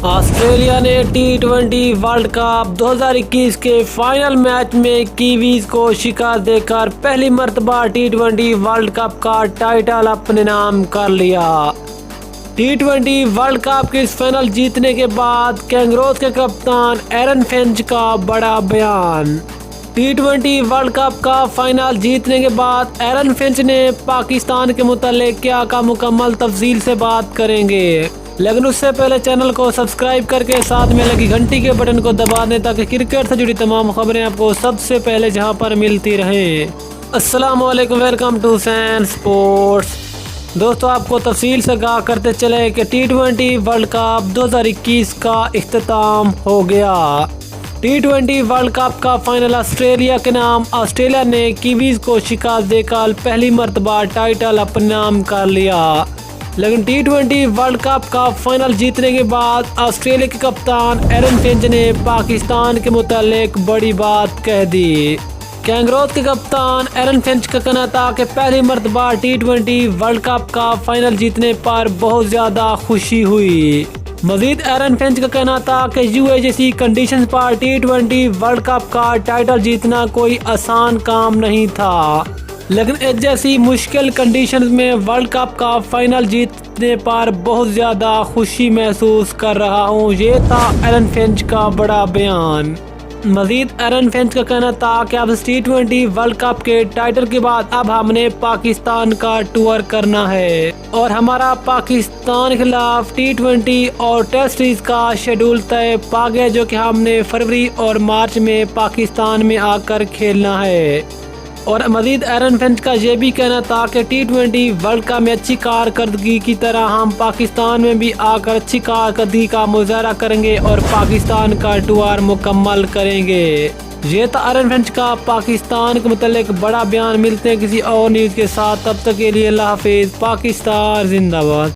Australia ने T20 world cup 2021 के final match में कीवीज को शिकस्त देकर पहली मर्तबा T20 वर्ल्ड कप का टाइटल अपने नाम कर लिया। T20 वर्ल्ड कप के इस फाइनल जीतने के बाद कैंगरोज के कप्तान एरन फिंच का बड़ा बयान। T20 वर्ल्ड कप का फाइनल जीतने के बाद एरन फिंच ने पाकिस्तान के मुतालिक क्या का मुकम्मल तफसील से बात करेंगे, लेकिन उससे पहले चैनल को सब्सक्राइब करके साथ में लगी घंटी के बटन को दबा दें ताकि क्रिकेट से जुड़ी तमाम खबरें आपको सबसे पहले जहां पर मिलती रहें। अस्सलाम वालेकुम, वेलकम टू सैन स्पोर्ट्स। दोस्तों, आपको तफसील से आगाह करते चले कि T20 वर्ल्ड कप 2021 का इख्तिताम हो गया। T20 वर्ल्ड कप का फाइनल ऑस्ट्रेलिया के नाम। ऑस्ट्रेलिया ने कीवीज को शिकस्त देकर पहली मर्तबा टाइटल अपने नाम कर लिया, लेकिन T20 वर्ल्ड कप का फाइनल जीतने के बाद ऑस्ट्रेलिया के कप्तान एरन फिंच ने पाकिस्तान के मुतालिक बड़ी बात कह दी। कैंगरोज के कप्तान एरन फिंच का कहना था कि पहली मर्तबा T20 वर्ल्ड कप का फाइनल जीतने पर बहुत ज़्यादा खुशी हुई। मजीद एरन फिंच का कहना था कि यूए जैसी कंडीशंस पर T20 वर्ल्ड कप का टाइटल जीतना कोई आसान काम नहीं था, लेकिन एक जैसी मुश्किल कंडीशंस में वर्ल्ड कप का फाइनल जीतने पर बहुत ज़्यादा खुशी महसूस कर रहा हूँ। ये था एरन फिंच का बड़ा बयान। मजीद एरन फिंच का कहना था कि अब T20 वर्ल्ड कप के टाइटल के बाद अब हमने पाकिस्तान का टूर करना है और हमारा पाकिस्तान के खिलाफ T20 और टेस्ट सीरीज का शेड्यूल तय पा गया, जो कि हमने फरवरी और मार्च में पाकिस्तान में आकर खेलना है। और मजीद एरन फिंच का ये भी कहना था कि T20 वर्ल्ड कप में अच्छी कारकर्दगी की तरह हम पाकिस्तान में भी आकर अच्छी कारकर्दगी का मुजाहरा करेंगे और पाकिस्तान का टूर मुकम्मल करेंगे। ये था एरन फिंच का पाकिस्तान के मुतालिक बड़ा बयान। मिलते हैं किसी और न्यूज़ के साथ, तब तक के लिए अल्लाह हाफिज़। पाकिस्तान जिंदाबाद।